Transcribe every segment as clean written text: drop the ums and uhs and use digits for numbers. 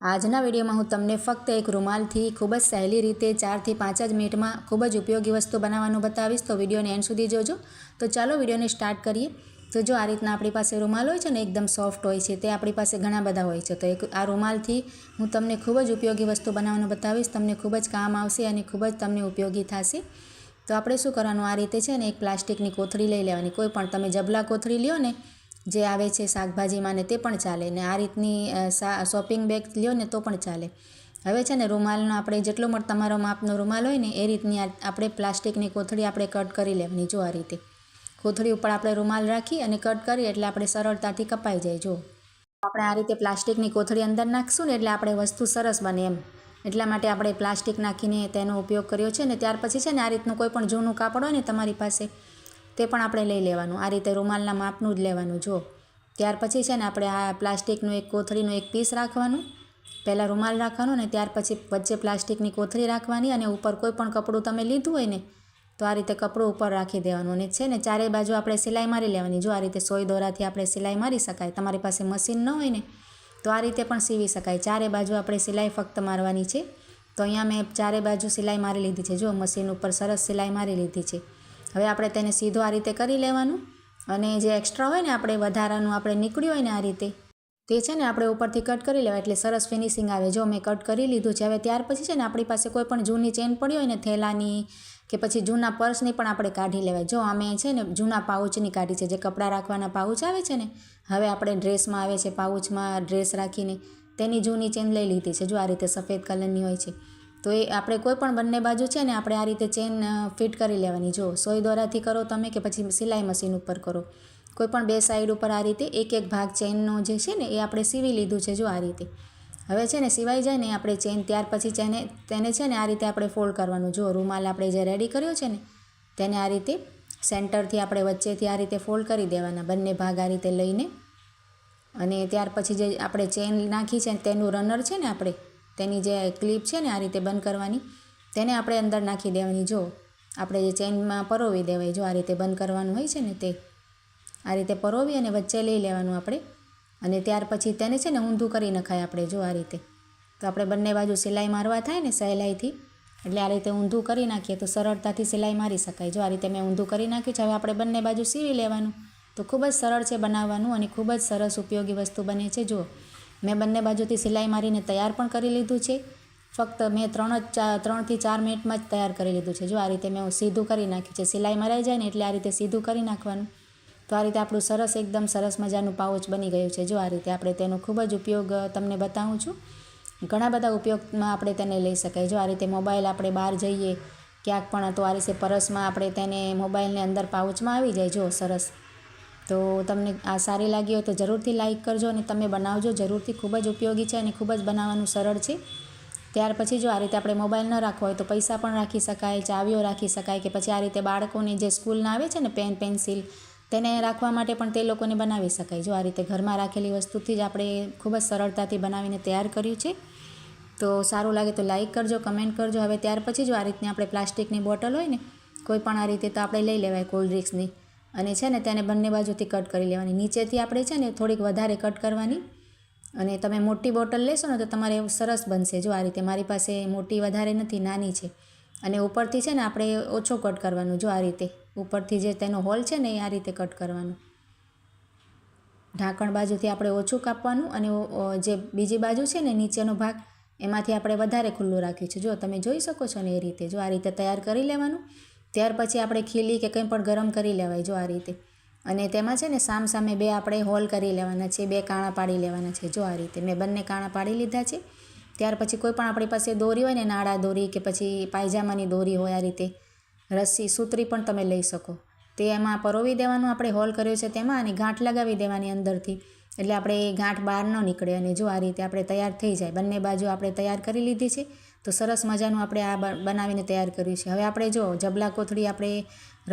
આજના વિડીયોમાં હું તમને ફક્ત એક રૂમાલથી ખૂબ જ સહેલી રીતે 4 થી 5 જ મિનિટમાં ખૂબ જ ઉપયોગી વસ્તુ બનાવવાનું બતાવીશ, તો વિડીયોને એન્ડ સુધી જોજો। તો ચાલો વિડીયોને સ્ટાર્ટ કરીએ। તો જો આ રીતના આપણી પાસે રૂમાલ હોય છે ને, એકદમ સોફ્ટ હોય છે, તે આપણી પાસે ઘણા બધા હોય છે। તો આ રૂમાલથી હું તમને ખૂબ જ ઉપયોગી વસ્તુ બનાવવાનું બતાવીશ, તમને ખૂબ જ કામ આવશે અને ખૂબ જ તમને ઉપયોગી થશે। તો આપણે શું કરવાનું, આ રીતે છે ને એક પ્લાસ્ટિકની કોથળી લઈ લેવાની, કોઈ પણ તમે જબલા કોથળી લ્યો ને જે આવે છે શાકભાજીમાં ને, તે પણ ચાલે, ને આ રીતની શોપિંગ બેગ લ્યો ને તો પણ ચાલે। હવે છે ને રૂમાલનો આપણે જેટલો તમારો માપનો રૂમાલ હોય ને એ રીતની આપણે પ્લાસ્ટિકની કોથળી આપણે કટ કરી લેવાની। જો આ રીતે કોથળી ઉપર આપણે રૂમાલ રાખી અને કટ કરીએ એટલે આપણે સરળતાથી કપાઈ જાય। જો આપણે આ રીતે પ્લાસ્ટિકની કોથળી અંદર નાખશું ને એટલે આપણે વસ્તુ સરસ બને એમ, એટલા માટે આપણે પ્લાસ્ટિક નાખીને તેનો ઉપયોગ કર્યો છે। ને ત્યાર પછી છે ને આ રીતનું કોઈ પણ જૂનું કાપડ હોય ને તમારી પાસે, તે પણ આપણે લઈ લેવાનું, આ રીતે રૂમાલના માપનું જ લેવાનું। જો ત્યાર પછી છે ને આપણે આ પ્લાસ્ટિકનું એક કોથળીનું એક પીસ રાખવાનું, પહેલાં રૂમાલ રાખવાનો ને ત્યાર પછી વચ્ચે પ્લાસ્ટિકની કોથળી રાખવાની, અને ઉપર કોઈ પણ કપડું તમે લીધું હોય ને તો આ રીતે કપડું ઉપર રાખી દેવાનું, અને છે ને ચારે બાજુ આપણે સિલાઈ મારી લેવાની। જો આ રીતે સોય દોરાથી આપણે સિલાઈ મારી શકાય, તમારી પાસે મશીન ન હોય ને તો આ રીતે પણ સીવી શકાય। ચારે બાજુ આપણે સિલાઈ ફક્ત મારવાની છે। તો અહીંયા મેં ચારે બાજુ સિલાઈ મારી લીધી છે, જો મશીન ઉપર સરસ સિલાઈ મારી લીધી છે। હવે આપણે તેને સીધો આ રીતે કરી લેવાનું, અને જે એક્સ્ટ્રા હોય ને આપણે વધારાનું આપણે નીકળ્યું હોય ને આ રીતે, તે છે ને આપણે ઉપરથી કટ કરી લેવાય એટલે સરસ ફિનિશિંગ આવે। જો મેં કટ કરી લીધું છે। હવે ત્યાર પછી છે ને આપણી પાસે કોઈ પણ જૂની ચેન પડી હોય ને થેલાની કે પછી જૂના પર્સની પણ આપણે કાઢી લેવાય। જો અમે છે ને જૂના પાઉચની કાઢી છે, જે કપડાં રાખવાના પાઉચ આવે છે ને, હવે આપણે ડ્રેસમાં આવે છે પાઉચમાં ડ્રેસ રાખીને, તેની જૂની ચેન લઈ લીધી છે। જો આ રીતે સફેદ કલરની હોય છે, તો એ આપણે કોઈ પણ બંને બાજુ છે ને આપણે આ રીતે ચેન ફિટ કરી લેવાની। જો સોય દોરાથી કરો તમે કે પછી સિલાઈ મશીન ઉપર કરો, કોઈ પણ બે સાઈડ ઉપર આ રીતે એક એક ભાગ ચેનનો જે છે ને એ આપણે સીવી લીધું છે। જો આ રીતે હવે છે ને સિવાઈ જાય ને આપણે ચેન, ત્યાર પછી તેને છે ને આ રીતે આપણે ફોલ્ડ કરવાનું। જો રૂમાલ આપણે જે રેડી કર્યો છે ને તેને આ રીતે સેન્ટરથી આપણે વચ્ચેથી આ રીતે ફોલ્ડ કરી દેવાના, બંને ભાગ આ રીતે લઈને, અને ત્યાર પછી જે આપણે ચેન નાખી છે તેનું રનર છે ને આપણે તેની જે ક્લિપ છે ને આ રીતે બંધ કરવાની, તેને આપણે અંદર નાખી દેવાની। જો આપણે જે ચેનમાં પરોવી દેવાય, જો આ રીતે બંધ કરવાનું હોય છે ને તે આ રીતે પરોવી અને વચ્ચે લઈ લેવાનું આપણે, અને ત્યાર પછી તેને છે ને ઊંધું કરી નખાય આપણે। જો આ રીતે તો આપણે બંને બાજુ સિલાઈ મારવા થાય ને સહેલાઈથી, એટલે આ રીતે ઊંધું કરી નાખીએ તો સરળતાથી સિલાઈ મારી શકાય। જો આ રીતે મેં ઊંધું કરી નાખ્યું છે। હવે આપણે બંને બાજુ સીવી લેવાનું, તો ખૂબ જ સરળ છે બનાવવાનું અને ખૂબ જ સરસ ઉપયોગી વસ્તુ બને છે। જો મેં બંને બાજુથી સિલાઈ મારીને તૈયાર પણ કરી લીધું છે, ફક્ત મેં 3 થી 4 મિનિટમાં જ તૈયાર કરી લીધું છે। જો આ રીતે મેં સીધું કરી નાખ્યું છે, સિલાઈ મરાઈ જાય ને એટલે આ રીતે સીધું કરી નાખવાનું, તો આ રીતે આપણું સરસ એકદમ સરસ મજાનું પાઉચ બની ગયું છે। જો આ રીતે આપણે તેનો ખૂબ જ ઉપયોગ તમને બતાવું છું, ઘણા બધા ઉપયોગમાં આપણે તેને લઈ શકાય। જો આ રીતે મોબાઈલ આપણે બહાર જઈએ ક્યાંક પણ, તો આ રીતે પરસમાં આપણે તેને મોબાઈલને અંદર પાઉચમાં આવી જાય। જો સરસ, તો તમને આ સારી લાગી હોય તો જરૂરથી લાઇક કરજો અને તમે બનાવજો જરૂરથી, ખૂબ જ ઉપયોગી છે અને ખૂબ જ બનાવવાનું સરળ છે। ત્યાર પછી જો આ રીતે આપણે મોબાઈલ ન રાખવો હોય તો પૈસા પણ રાખી શકાય, ચાવીઓ રાખી શકાય, કે પછી આ રીતે બાળકોને જે સ્કૂલના આવે છે ને પેન પેન્સિલ, તેને રાખવા માટે પણ તે લોકોને બનાવી શકાય। જો આ રીતે ઘરમાં રાખેલી વસ્તુથી જ આપણે ખૂબ જ સરળતાથી બનાવીને તૈયાર કર્યું છે। તો સારું લાગે તો લાઇક કરજો, કમેન્ટ કરજો। હવે ત્યાર પછી જો આ રીતની આપણે પ્લાસ્ટિકની બોટલ હોય ને કોઈ પણ આ રીતે, તો આપણે લઈ લેવાય કોલ્ડ ડ્રિંક્સની, અને છે ને તેને બંને બાજુથી કટ કરી લેવાની, નીચેથી આપણે છે ને થોડીક વધારે કટ કરવાની, અને તમે મોટી બોટલ લેશો ને તો તમારે એવું સરસ બનશે। જો આ રીતે મારી પાસે મોટી વધારે નથી, નાની છે, અને ઉપરથી છે ને આપણે ઓછો કટ કરવાનું। જો આ રીતે ઉપરથી જે તેનો હોલ છે ને એ આ રીતે કટ કરવાનું, ઢાંકણ બાજુથી આપણે ઓછું કાપવાનું, અને જે બીજી બાજુ છે ને નીચેનો ભાગ એમાંથી આપણે વધારે ખુલ્લું રાખ્યું છે। જો તમે જોઈ શકો છો ને એ રીતે, જો આ રીતે તૈયાર કરી લેવાનું। ત્યાર પછી આપણે ખીલી કે કંઈ પણ ગરમ કરી લેવાય। જો આ રીતે, અને તેમાં છે ને સામે બે આપણે હોલ કરી લેવાના છે, બે કાણા પાડી લેવાના છે। જો આ રીતે મેં બંને કાણા પાડી લીધા છે। ત્યાર પછી કોઈ પણ આપણી પાસે દોરી હોય ને, નાળા દોરી કે પછી પાયજામાની દોરી હોય, આ રીતે રસ્સી સૂતરી પણ તમે લઈ શકો, તે એમાં પરોવી દેવાનું આપણે હોલ કર્યો છે તેમાં, અને ગાંઠ લગાવી દેવાની અંદરથી, એટલે આપણે એ ગાંઠ બહાર ન નીકળે। અને જો આ રીતે આપણે તૈયાર થઈ જાય, બંને બાજુ આપણે તૈયાર કરી લીધી છે, તો સરસ મજાનું આપણે આ બનાવીને તૈયાર કર્યું છે। હવે આપણે જો જબલા કોથળી આપણે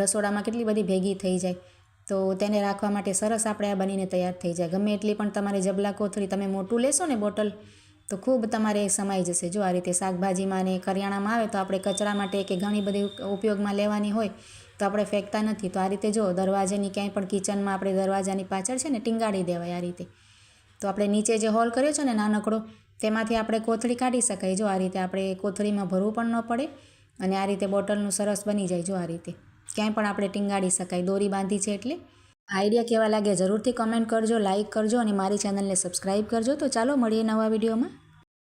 રસોડામાં કેટલી બધી ભેગી થઈ જાય, તો તેને રાખવા માટે સરસ આપણે આ બનીને તૈયાર થઈ જાય। ગમે એટલી પણ તમારે જબલા કોથળી તમે મોટું લેશો ને બોટલ, તો ખૂબ તમારે સમાઈ જશે। જો આ રીતે શાકભાજીમાં અને કરિયાણામાં આવે તો આપણે કચરા માટે કે ઘણી બધી ઉપયોગમાં લેવાની હોય તો આપણે ફેંકતા નથી, તો આ રીતે જો દરવાજાની ક્યાંય પણ કિચનમાં આપણે દરવાજાની પાછળ છે ને ટીંગાડી દેવાય આ રીતે। તો આપણે નીચે જે હોલ કર્યો છે ને નાનકડો, તેમાંથી આપણે કોથળી કાઢી શકાય. જો આ રીતે આપણે કોથળીમાં ભરવું પણ ન પડે અને આ રીતે બોટલનું સરસ બની જાય. જો આ રીતે ક્યાંય પણ આપણે ટીંગાડી શકાય, દોરી બાંધી છે એટલે. આઈડિયા કેવા લાગે જરૂરથી કમેન્ટ કરજો, લાઇક કરજો અને મારી ચેનલને સબસ્ક્રાઈબ કરજો. તો ચાલો મળીએ નવા વિડીયોમાં.